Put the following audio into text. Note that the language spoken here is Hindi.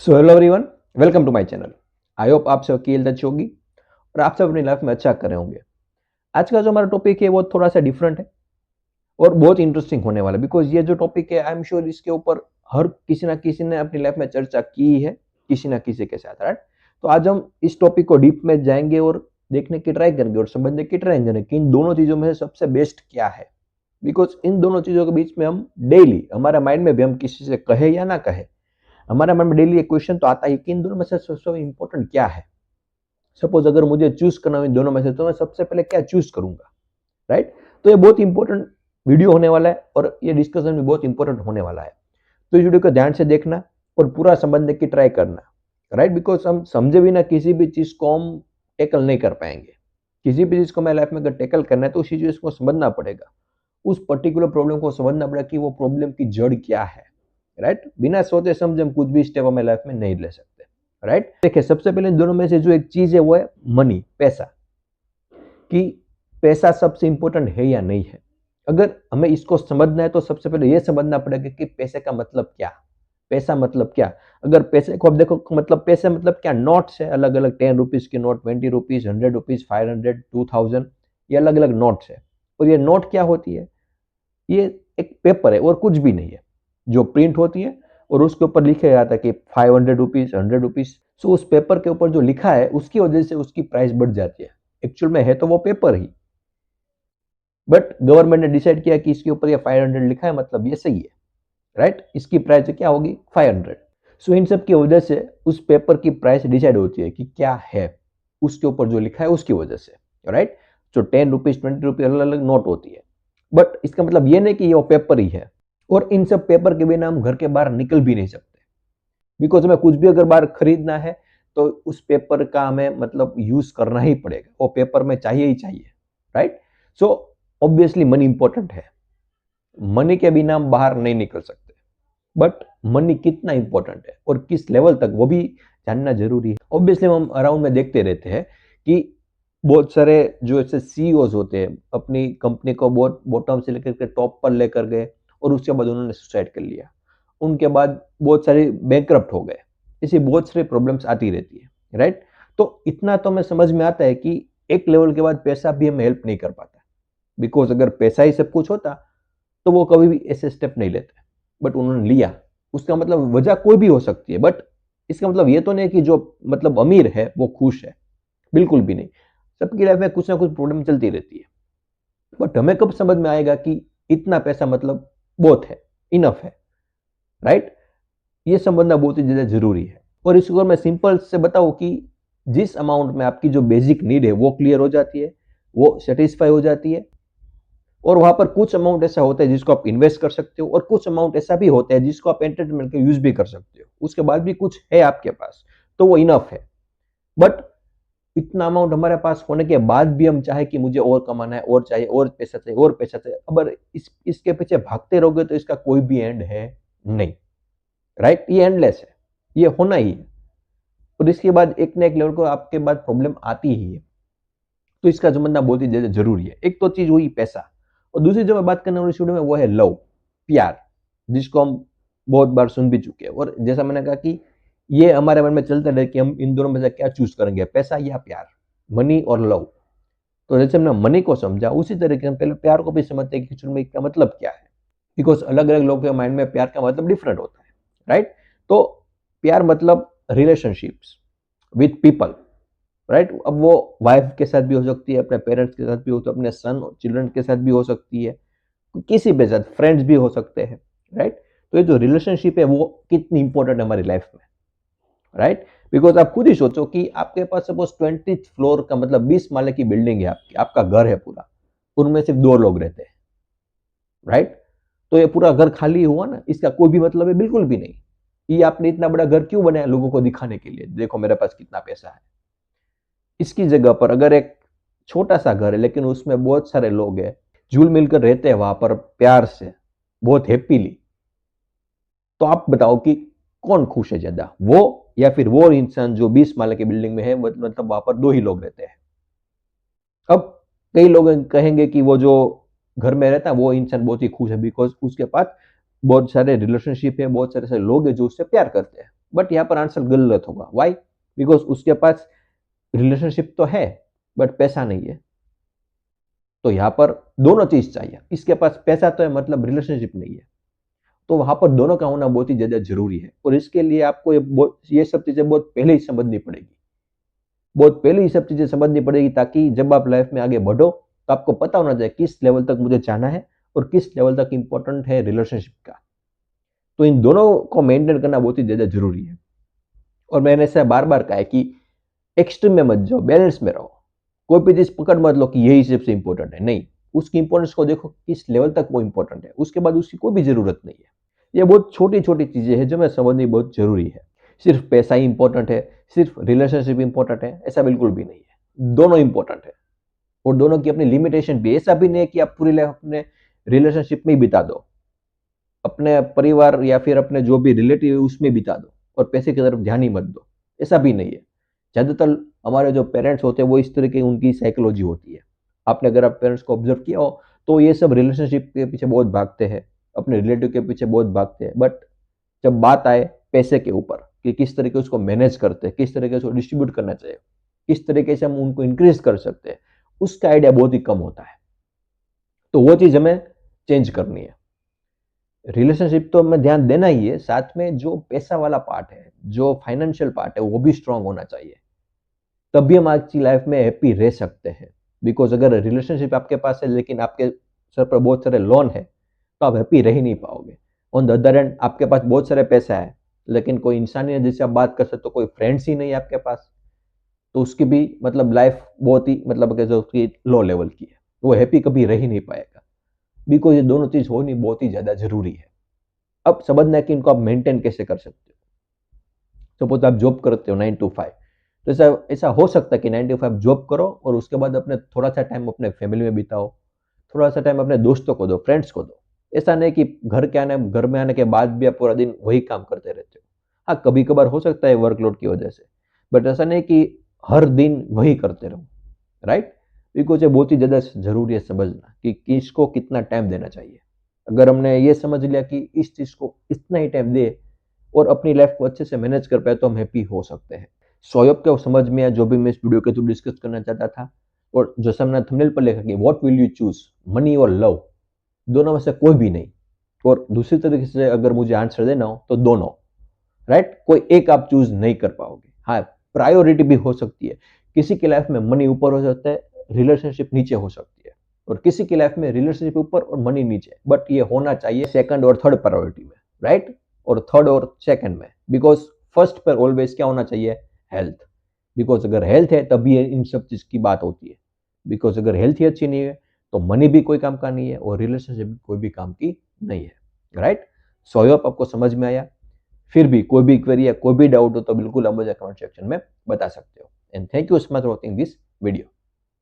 So hello everyone, welcome to my channel. I hope आप सब की हेल्थ अच्छी होगी और आप सब अपनी लाइफ में अच्छा कर रहे होंगे। आज का जो हमारा टॉपिक है वो थोड़ा सा डिफरेंट है और बहुत इंटरेस्टिंग होने वाला है, बिकॉज ये जो टॉपिक है आई एम श्योर इसके ऊपर हर किसी ना किसी ने अपनी लाइफ में चर्चा की है किसी ना किसी के साथ, राइट। तो आज हम इस टॉपिक को डीप में जाएंगे और देखने की ट्राई करेंगे और समझने की ट्राई करेंगे कि इन दोनों चीजों में से सबसे बेस्ट क्या है। बिकॉज इन दोनों चीजों के बीच में हम डेली हमारे माइंड में भी हम किसी से कहे या ना कहे, हमारे मन में डेली एक क्वेश्चन तो आता है कि इन दोनों में से सबसे इंपॉर्टेंट क्या है। सपोज अगर मुझे चूज करना हो इन दोनों में से तो मैं सबसे पहले क्या चूज करूंगा, राइट। तो ये बहुत इंपॉर्टेंट वीडियो होने वाला है और ये डिस्कशन भी बहुत इंपॉर्टेंट होने वाला है। तो इस वीडियो को ध्यान से देखना और पूरा समझने की ट्राई करना, राइट। बिकॉज हम समझे भी ना किसी भी चीज को हम टेकल नहीं कर पाएंगे। किसी भी चीज को मैं लाइफ में अगर टेकल करना है तो उसी चीज को समझना पड़ेगा, उस पर्टिकुलर प्रॉब्लम को समझना पड़ेगा कि वो प्रॉब्लम की जड़ क्या है, राइट। बिना सोचे समझे हम कुछ भी स्टेप हमें लाइफ में नहीं ले सकते, राइट। देखिए सबसे पहले इन दोनों में से जो एक चीज है वो है मनी, पैसा। कि पैसा सबसे इंपॉर्टेंट है या नहीं है। अगर हमें इसको समझना है तो सबसे पहले ये समझना पड़ेगा कि पैसे का मतलब क्या, पैसा मतलब क्या। अगर पैसे को आप देखो, मतलब पैसे मतलब क्या, नोट्स है अलग अलग, 10 रुपीज के नोट, 20 रुपीज, 100 रुपीज, 500, 2000, ये अलग अलग नोट्स है। और ये नोट क्या होती है, ये एक पेपर है और कुछ भी नहीं है जो प्रिंट होती है और उसके ऊपर लिखा जाता है कि 500 रुपीज, 100 रुपीज। सो उस पेपर के ऊपर जो लिखा है उसकी वजह से उसकी प्राइस बढ़ जाती है। एक्चुअल में है तो वो पेपर ही, बट गवर्नमेंट ने डिसाइड किया कि इसके ऊपर ये 500 लिखा है मतलब ये सही है, राइट। इसकी प्राइस क्या होगी, 500। सो इन सब की वजह से उस पेपर की प्राइस डिसाइड होती है कि क्या है उसके ऊपर जो लिखा है उसकी वजह से, राइट। जो 10 रुपीज, 20 रुपीज अलग अलग नोट होती है, बट इसका मतलब ये नहीं कि ये वो पेपर ही है। और इन सब पेपर के बिना हम घर के बाहर निकल भी नहीं सकते, बिकॉज हमें कुछ भी अगर बाहर खरीदना है तो उस पेपर का हमें मतलब यूज करना ही पड़ेगा, वो पेपर में चाहिए ही चाहिए, right. So obviously money important है, मनी के बिना हम बाहर नहीं निकल सकते। बट मनी कितना इंपॉर्टेंट है और किस लेवल तक वो भी जानना जरूरी है। ऑब्वियसली हम अराउंड में देखते रहते हैं कि बहुत सारे जो ऐसे सीईओज होते हैं अपनी कंपनी को बहुत बॉटम से लेकर के टॉप पर लेकर गए और उसके बाद उन्होंने सुसाइड कर लिया। उनके बाद बहुत सारे बैंकरप्ट हो गए। ऐसी बहुत सारी प्रॉब्लम्स आती रहती है, राइट। तो इतना तो हमें समझ में आता है कि एक लेवल के बाद पैसा भी हमें हेल्प नहीं कर पाता, बिकॉज अगर पैसा ही सब कुछ होता तो वो कभी भी ऐसे स्टेप नहीं लेते, बट उन्होंने लिया। उसका मतलब वजह कोई भी हो सकती है, बट इसका मतलब ये तो नहीं कि जो मतलब अमीर है वो खुश है, बिल्कुल भी नहीं। सबकी लाइफ में कुछ ना कुछ प्रॉब्लम चलती रहती है, बट हमें कब समझ में आएगा कि इतना पैसा मतलब बहुत है, इनफ है, राइट। ये समझना बहुत ही ज्यादा जरूरी है। और इसको अगर मैं सिंपल से बताऊं कि जिस अमाउंट में आपकी जो बेसिक नीड है वो क्लियर हो जाती है, वो सेटिस्फाई हो जाती है, और वहां पर कुछ अमाउंट ऐसा होता है जिसको आप इन्वेस्ट कर सकते हो और कुछ अमाउंट ऐसा भी होता है जिसको आप एंटरटेनमेंट के यूज भी कर सकते हो, उसके बाद भी कुछ है आपके पास तो वो इनफ है। बट इतना अमाउंट हमारे पास होने के बाद भी हम चाहे कि मुझे और कमाना है, और चाहिए, और पैसा चाहिए, और पैसा चाहिए, अगर इसके पीछे भागते रहोगे तो इसका कोई भी एंड है नहीं, राइट। ये एंडलेस है, ये होना ही है। और इसके बाद एक ना एक लेवल को आपके बाद प्रॉब्लम आती ही है। तो इसका समझना बहुत ही ज्यादा जरूरी है। एक तो चीज हुई पैसा, और दूसरी जो मैं बात करने वाली स्टूडियो में वो है लव, प्यार, जिसको हम बहुत बार सुन भी चुके हैं। और जैसा मैंने कहा कि ये हमारे मन में चलता रहे कि हम इन दोनों में से क्या चूज करेंगे, पैसा या प्यार, मनी और लव। तो जैसे हमने मनी को समझा उसी तरीके से पहले प्यार को भी समझते हैं कि एक्चुअल में इसका मतलब क्या है, बिकॉज अलग अलग लोगों के माइंड में प्यार का मतलब डिफरेंट होता है, राइट। तो प्यार मतलब रिलेशनशिप्स विथ पीपल, राइट। अब वो वाइफ के साथ भी हो सकती है, अपने पेरेंट्स के साथ भी हो, तो अपने सन और चिल्ड्रन के साथ भी हो सकती है, किसी के साथ फ्रेंड्स भी हो सकते हैं, राइट। तो ये जो रिलेशनशिप है वो कितनी इंपॉर्टेंट है हमारी लाइफ में, राइट। बिकॉज आप खुद ही सोचो कि आपके पास सपोज 20th फ्लोर का मतलब 20 माले की बिल्डिंग है आपकी, आपका घर है पूरा, उनमें सिर्फ 2 लोग रहते हैं, राइट। तो ये पूरा घर खाली हुआ ना, इसका कोई भी मतलब है, बिल्कुल भी नहीं। ये आपने इतना बड़ा घर क्यों बनाया, लोगों को दिखाने के लिए, देखो मेरे पास कितना पैसा है। इसकी जगह पर अगर एक छोटा सा घर है लेकिन उसमें बहुत सारे लोग हैं, जुल मिलकर रहते हैं वहां पर प्यार से, बहुत हैप्पीली, तो आप बताओ कि कौन खुश है ज्यादा, वो या फिर वो इंसान जो 20 माले की बिल्डिंग में है, मतलब वहां पर 2 ही लोग रहते हैं। अब कई लोग कहेंगे कि वो जो घर में रहता है वो इंसान बहुत ही खुश है, बिकॉज उसके पास बहुत सारे रिलेशनशिप है, बहुत सारे लोग हैं जो उससे प्यार करते हैं, बट यहाँ पर आंसर गलत होगा। वाई? बिकॉज उसके पास रिलेशनशिप तो है बट पैसा नहीं है। तो यहाँ पर दोनों चीज चाहिए, इसके पास पैसा तो है मतलब रिलेशनशिप नहीं है। तो वहां पर दोनों का होना बहुत ही ज्यादा जरूरी है, और इसके लिए आपको ये सब चीजें बहुत पहले ही समझनी पड़ेगी। बहुत पहले ही सब चीजें समझनी पड़ेगी, ताकि जब आप लाइफ में आगे बढ़ो तो आपको पता होना चाहिए किस लेवल तक मुझे जाना है और किस लेवल तक इंपॉर्टेंट है रिलेशनशिप का। तो इन दोनों को मेंटेन करना बहुत ही ज्यादा जरूरी है। और मैंने ऐसा बार बार कहा है कि एक्सट्रीम में मत जाओ, बैलेंस में रहो। कोई भी चीज पकड़ मत लो कि यही सबसे इंपॉर्टेंट है, नहीं। उसकी इंपॉर्टेंस को देखो किस लेवल तक वो इंपॉर्टेंट है, उसके बाद उसकी कोई भी जरूरत नहीं है। ये बहुत छोटी छोटी चीजें हैं जो मैं समझनी बहुत जरूरी है। सिर्फ पैसा ही इंपॉर्टेंट है, सिर्फ रिलेशनशिप इंपॉर्टेंट है, ऐसा बिल्कुल भी नहीं है। दोनों इंपॉर्टेंट है, और दोनों की अपनी लिमिटेशन भी। ऐसा भी नहीं है कि आप पूरी लाइफ अपने रिलेशनशिप में ही बिता दो, अपने परिवार या फिर अपने जो भी रिलेटिव है उसमें बिता दो और पैसे की तरफ ध्यान ही मत दो। ऐसा भी नहीं है। ज्यादातर हमारे जो पेरेंट्स होते हैं वो इस तरह की उनकी साइकोलॉजी होती है। आपने अगर आप पेरेंट्स को ऑब्जर्व किया हो तो ये सब रिलेशनशिप के पीछे बहुत भागते हैं, अपने रिलेटिव के पीछे बहुत भागते हैं, बट जब बात आए पैसे के ऊपर कि किस तरीके उसको मैनेज करते हैं, किस तरीके से डिस्ट्रीब्यूट करना चाहिए, किस तरीके से हम उनको इंक्रीज कर सकते हैं, उसका आइडिया बहुत ही कम होता है। तो वो चीज हमें चेंज करनी है। रिलेशनशिप तो हमें ध्यान देना ही है, साथ में जो पैसा वाला पार्ट है, जो फाइनेंशियल पार्ट है, वो भी स्ट्रांग होना चाहिए। तभी हम आज की लाइफ में हैप्पी रह सकते हैं। बिकॉज अगर रिलेशनशिप आपके पास है लेकिन आपके सर पर बहुत सारे लोन है तो आप हैप्पी रह ही नहीं पाओगे। ऑन द अदर एंड आपके पास बहुत सारे पैसा है लेकिन कोई इंसानियत जिससे आप बात कर सकते हो, कोई फ्रेंड्स ही नहीं है आपके पास, तो उसकी भी मतलब लाइफ बहुत ही मतलब कि जो उसकी लो लेवल की है, वो हैप्पी कभी रह ही नहीं पाएगा। बिकॉज ये दोनों चीज होनी बहुत ही ज्यादा जरूरी है। अब समझना है कि इनको आप मेंटेन कैसे कर सकते हो। सपोज आप जॉब करते हो 9 to 5, तो ऐसा ऐसा हो सकता है कि 9 to 5 जॉब करो और उसके बाद अपने थोड़ा सा टाइम अपने फैमिली में बिताओ, थोड़ा सा टाइम अपने दोस्तों को दो, फ्रेंड्स को दो। ऐसा नहीं कि घर में आने के बाद भी आप पूरा दिन वही काम करते रहते हो। हाँ, कभी कभार हो सकता है वर्कलोड की वजह से, बट ऐसा नहीं कि हर दिन वही करते रहो। राइट? बिकॉज ये बहुत ही ज्यादा जरूरी है समझना कि किसको कितना टाइम देना चाहिए। अगर हमने ये समझ लिया कि इस चीज को इतना ही टाइम दे और अपनी लाइफ को अच्छे से मैनेज कर पाए तो हम हैप्पी हो सकते हैं। स्वयं को समझ में आया जो भी मैं इस वीडियो के थ्रू डिस्कस करना चाहता था। और जो हमने थंबनेल पर लिखा कि what will you choose, money और लव, दोनों में से कोई भी नहीं। और दूसरी तरीके से अगर मुझे आंसर देना हो तो दोनों। राइट? कोई एक आप चूज नहीं कर पाओगे। हाँ, प्रायोरिटी भी हो सकती है। किसी की लाइफ में मनी ऊपर हो सकता है, रिलेशनशिप नीचे हो सकती है, और किसी की लाइफ में रिलेशनशिप ऊपर और मनी नीचे, बट ये होना चाहिए सेकंड और थर्ड प्रायोरिटी में। राइट? और थर्ड और सेकंड में, बिकॉज फर्स्ट पर ऑलवेज क्या होना चाहिए? हेल्थ। बिकॉज अगर हेल्थ है तभी इन सब चीज की बात होती है। बिकॉज अगर हेल्थ ही अच्छी नहीं है तो मनी भी कोई काम का नहीं है और रिलेशनशिप भी कोई भी काम की नहीं है। राइट? सो आई होप आपको समझ में आया। फिर भी कोई भी क्वेरी या कोई भी डाउट हो तो बिल्कुल आप मुझे कमेंट सेक्शन में बता सकते हो। And thank you so much for watching this video.